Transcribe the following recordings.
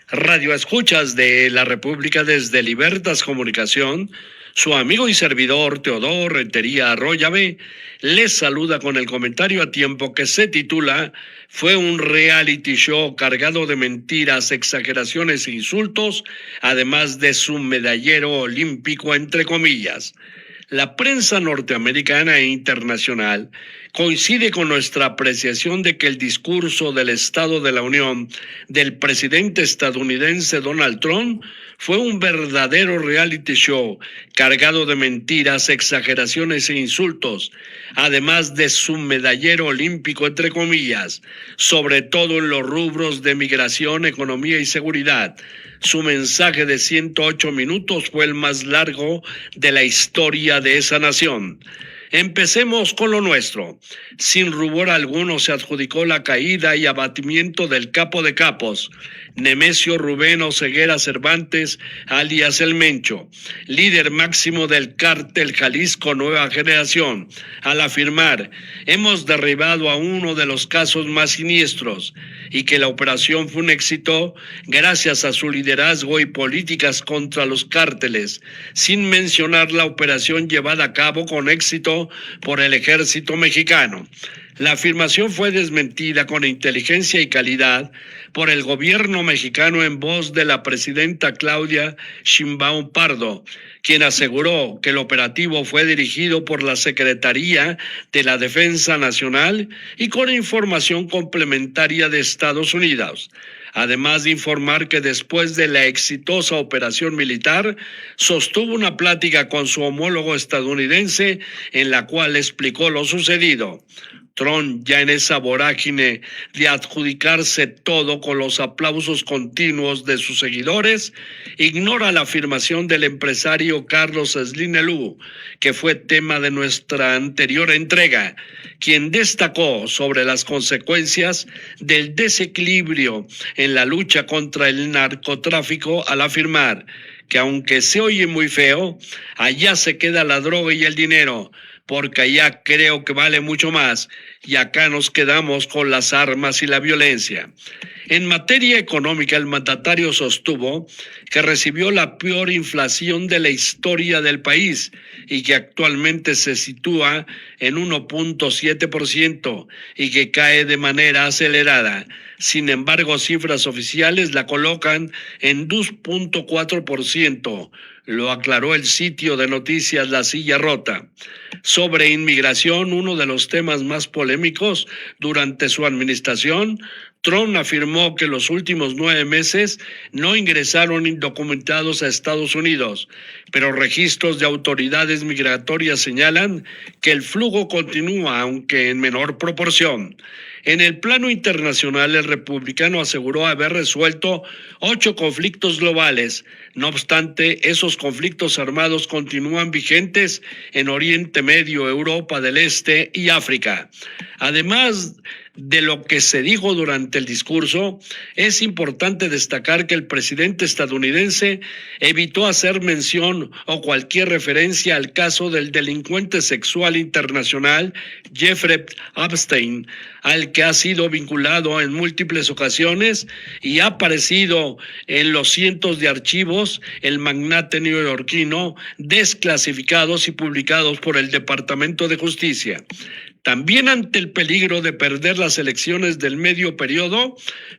Radio Escuchas de la República desde Libertas Comunicación, su amigo y servidor Teodoro Rentería Arroyave les saluda con el comentario a tiempo que se titula "Fue un reality show cargado de mentiras, exageraciones e insultos, además de su medallero olímpico entre comillas". La prensa norteamericana e internacional coincide con nuestra apreciación de que el discurso del Estado de la Unión del presidente estadounidense Donald Trump fue un verdadero reality show cargado de mentiras, exageraciones e insultos, además de su medallero olímpico entre comillas, sobre todo en los rubros de migración, economía y seguridad. Su mensaje de 108 minutos fue el más largo de la historia de esa nación. Empecemos con lo nuestro. Sin rubor alguno se adjudicó la caída y abatimiento del capo de capos, Nemesio Rubén Oseguera Cervantes, alias El Mencho, líder máximo del cártel Jalisco Nueva Generación, al afirmar: hemos derribado a uno de los casos más siniestros y que la operación fue un éxito gracias a su liderazgo y políticas contra los cárteles, sin mencionar la operación llevada a cabo con éxito por el ejército mexicano. La afirmación fue desmentida con inteligencia y calidad por el gobierno mexicano en voz de la presidenta Claudia Sheinbaum Pardo, quien aseguró que el operativo fue dirigido por la Secretaría de la Defensa Nacional y con información complementaria de Estados Unidos. Además de informar que después de la exitosa operación militar, sostuvo una plática con su homólogo estadounidense en la cual explicó lo sucedido. Trump, ya en esa vorágine de adjudicarse todo con los aplausos continuos de sus seguidores, ignora la afirmación del empresario Carlos Slim Helú, que fue tema de nuestra anterior entrega, quien destacó sobre las consecuencias del desequilibrio en la lucha contra el narcotráfico al afirmar que aunque se oye muy feo, allá se queda la droga y el dinero, porque allá creo que vale mucho más y acá nos quedamos con las armas y la violencia. En materia económica, el mandatario sostuvo que recibió la peor inflación de la historia del país y que actualmente se sitúa en 1.7% y que cae de manera acelerada. Sin embargo, cifras oficiales la colocan en 2.4%. Lo aclaró el sitio de noticias La Silla Rota. Sobre inmigración, uno de los temas más polémicos durante su administración, Trump afirmó que los últimos 9 meses no ingresaron indocumentados a Estados Unidos, pero registros de autoridades migratorias señalan que el flujo continúa, aunque en menor proporción. En el plano internacional, el republicano aseguró haber resuelto 8 conflictos globales. No obstante, esos conflictos armados continúan vigentes en Oriente Medio, Europa del Este y África. Además de lo que se dijo durante el discurso, es importante destacar que el presidente estadounidense evitó hacer mención o cualquier referencia al caso del delincuente sexual internacional Jeffrey Epstein, al que ha sido vinculado en múltiples ocasiones y ha aparecido en los cientos de archivos el magnate neoyorquino desclasificados y publicados por el Departamento de Justicia. También ante el peligro de perder las elecciones del medio periodo,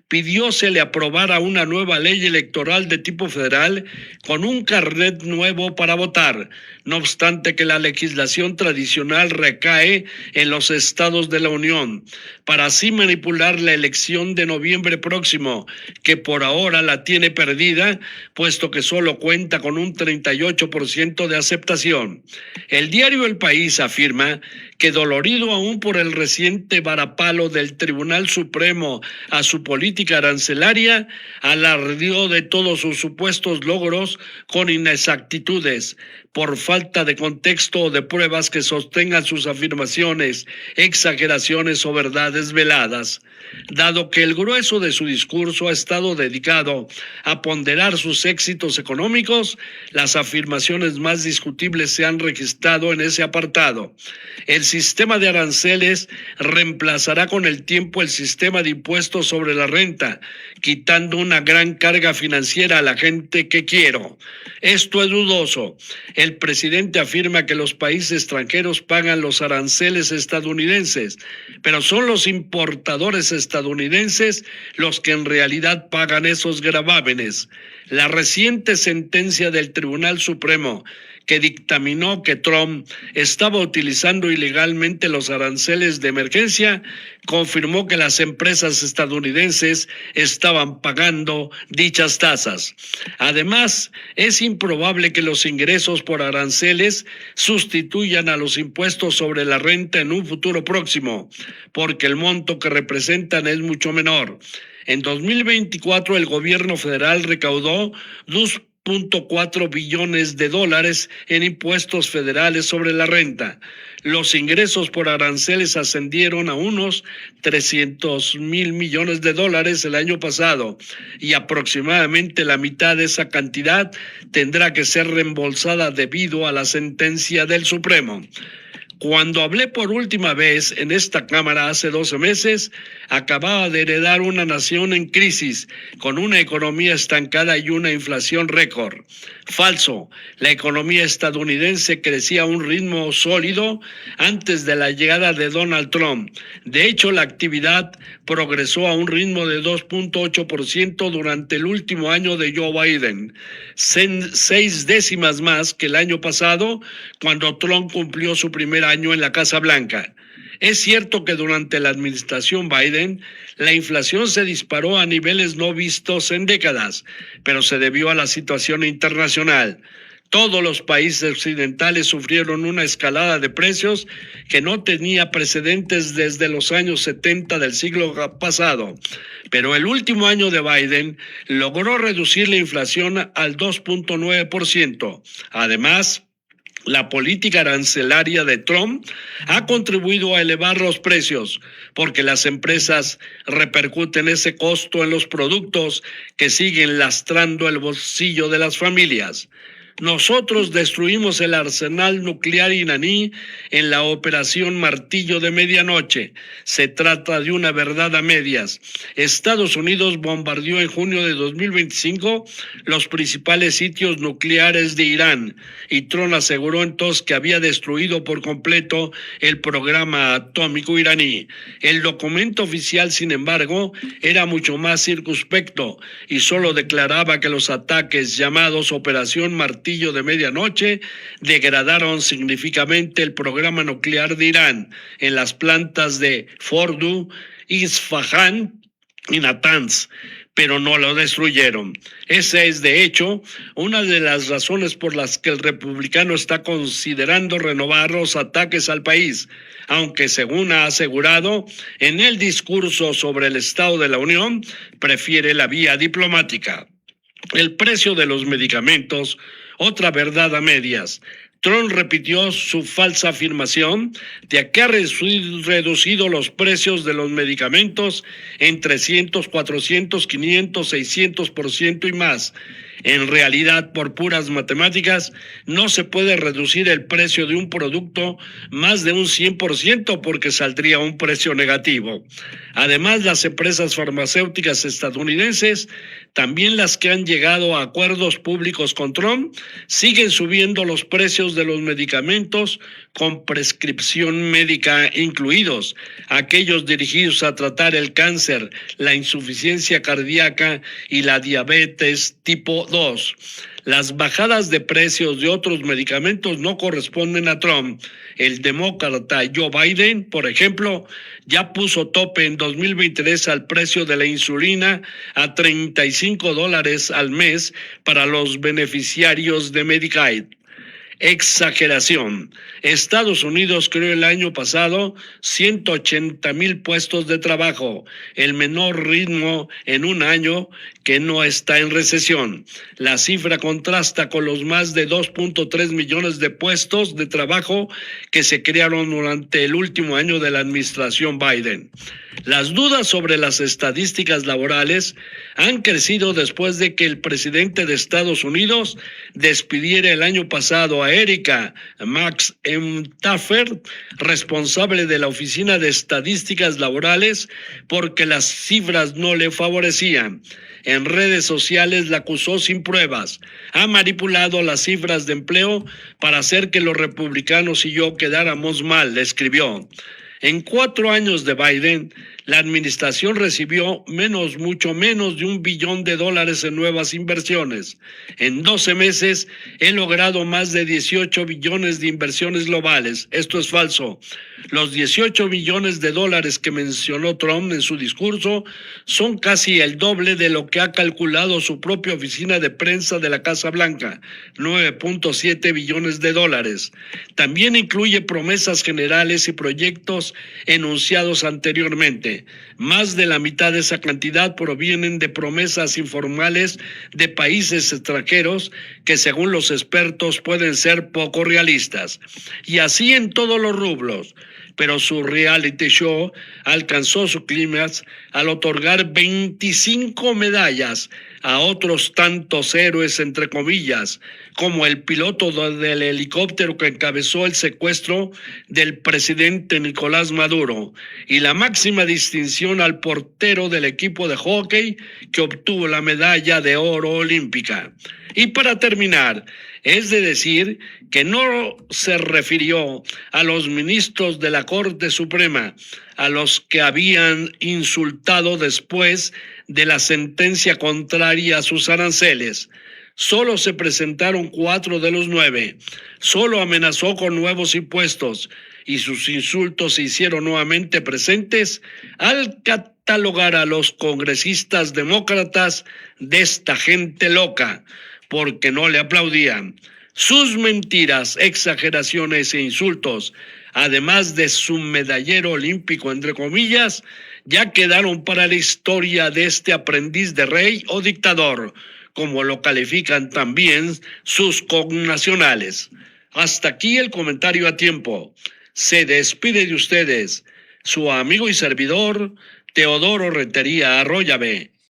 pidió se le aprobara una nueva ley electoral de tipo federal con un carnet nuevo para votar, no obstante que la legislación tradicional recae en los estados de la Unión, para así manipular la elección de noviembre próximo, que por ahora la tiene perdida, puesto que solo cuenta con un 38% de aceptación. El diario El País afirma que, dolorido aún por el reciente varapalo del Tribunal Supremo a su política arancelaria, alardeó de todos sus supuestos logros con inexactitudes, por falta de contexto o de pruebas que sostengan sus afirmaciones, exageraciones o verdades veladas. Dado que el grueso de su discurso ha estado dedicado a ponderar sus éxitos económicos, las afirmaciones más discutibles se han registrado en ese apartado. El sistema de aranceles reemplazará con el tiempo el sistema de impuestos sobre la renta, quitando una gran carga financiera a la gente que quiero. Esto es dudoso. El presidente afirma que los países extranjeros pagan los aranceles estadounidenses, pero son los importadores estadounidenses los que en realidad pagan esos gravámenes. La reciente sentencia del Tribunal Supremo, que dictaminó que Trump estaba utilizando ilegalmente los aranceles de emergencia, confirmó que las empresas estadounidenses estaban pagando dichas tasas. Además, es improbable que los ingresos por aranceles sustituyan a los impuestos sobre la renta en un futuro próximo, porque el monto que representan es mucho menor. En 2024, el gobierno federal recaudó 2.4 billones de dólares en impuestos federales sobre la renta. Los ingresos por aranceles ascendieron a unos 300,000 millones de dólares el año pasado y aproximadamente la mitad de esa cantidad tendrá que ser reembolsada debido a la sentencia del Supremo. Cuando hablé por última vez en esta Cámara hace 12 meses, acababa de heredar una nación en crisis, con una economía estancada y una inflación récord. Falso. La economía estadounidense crecía a un ritmo sólido antes de la llegada de Donald Trump. De hecho, la actividad progresó a un ritmo de 2.8% durante el último año de Joe Biden, 6 décimas más que el año pasado, cuando Trump cumplió su primer año en la Casa Blanca. Es cierto que durante la administración Biden, la inflación se disparó a niveles no vistos en décadas, pero se debió a la situación internacional. Todos los países occidentales sufrieron una escalada de precios que no tenía precedentes desde los años 70 del siglo pasado. Pero el último año de Biden logró reducir la inflación al 2.9%. Además, la política arancelaria de Trump ha contribuido a elevar los precios porque las empresas repercuten ese costo en los productos que siguen lastrando el bolsillo de las familias. Nosotros destruimos el arsenal nuclear iraní en la operación Martillo de Medianoche. Se trata de una verdad a medias. Estados Unidos bombardeó en junio de 2025 los principales sitios nucleares de Irán y Trump aseguró entonces que había destruido por completo el programa atómico iraní. El documento oficial, sin embargo, era mucho más circunspecto y solo declaraba que los ataques llamados Operación Martillo de Medianoche degradaron significativamente el programa nuclear de Irán en las plantas de Fordow, Isfahan y Natanz, pero no lo destruyeron. Esa es, de hecho, una de las razones por las que el republicano está considerando renovar los ataques al país, aunque según ha asegurado en el discurso sobre el Estado de la Unión, prefiere la vía diplomática. El precio de los medicamentos, otra verdad a medias. Trump repitió su falsa afirmación de que ha reducido los precios de los medicamentos en 300, 400, 500, 600% y más. En realidad, por puras matemáticas, no se puede reducir el precio de un producto más de un 100% porque saldría un precio negativo. Además, las empresas farmacéuticas estadounidenses, también las que han llegado a acuerdos públicos con Trump, siguen subiendo los precios de los medicamentos con prescripción médica incluidos, aquellos dirigidos a tratar el cáncer, la insuficiencia cardíaca y la diabetes tipo 2. Las bajadas de precios de otros medicamentos no corresponden a Trump. El demócrata Joe Biden, por ejemplo, ya puso tope en 2023 al precio de la insulina a $35 al mes para los beneficiarios de Medicaid. Exageración. Estados Unidos creó el año pasado 180,000 puestos de trabajo, el menor ritmo en un año que no está en recesión. La cifra contrasta con los más de 2.3 millones de puestos de trabajo que se crearon durante el último año de la administración Biden. Las dudas sobre las estadísticas laborales han crecido después de que el presidente de Estados Unidos despidiera el año pasado a Erika Max Taffer, responsable de la Oficina de Estadísticas Laborales, porque las cifras no le favorecían. En redes sociales la acusó sin pruebas. Ha manipulado las cifras de empleo para hacer que los republicanos y yo quedáramos mal, le escribió. En 4 años de Biden, la administración recibió mucho menos de $1 billón en nuevas inversiones. En 12 meses he logrado más de 18 billones de inversiones globales. Esto es falso. Los 18 billones de dólares que mencionó Trump en su discurso son casi el doble de lo que ha calculado su propia oficina de prensa de la Casa Blanca, 9.7 billones de dólares. También incluye promesas generales y proyectos enunciados anteriormente. Más de la mitad de esa cantidad provienen de promesas informales de países extranjeros que, según los expertos, pueden ser poco realistas. Y así en todos los rubros. Pero su reality show alcanzó su clímax al otorgar 25 medallas a otros tantos héroes, entre comillas, como el piloto del helicóptero que encabezó el secuestro del presidente Nicolás Maduro, y la máxima distinción al portero del equipo de hockey que obtuvo la medalla de oro olímpica. Y para terminar, es de decir que no se refirió a los ministros de la Corte Suprema, a los que habían insultado después de la sentencia contraria a sus aranceles. Solo se presentaron 4 de los 9. Solo amenazó con nuevos impuestos y sus insultos se hicieron nuevamente presentes al catalogar a los congresistas demócratas de esta gente loca, porque no le aplaudían. Sus mentiras, exageraciones e insultos, además de su medallero olímpico, entre comillas, ya quedaron para la historia de este aprendiz de rey o dictador, como lo califican también sus connacionales. Hasta aquí el comentario a tiempo. Se despide de ustedes su amigo y servidor Teodoro Rentería Arroyave.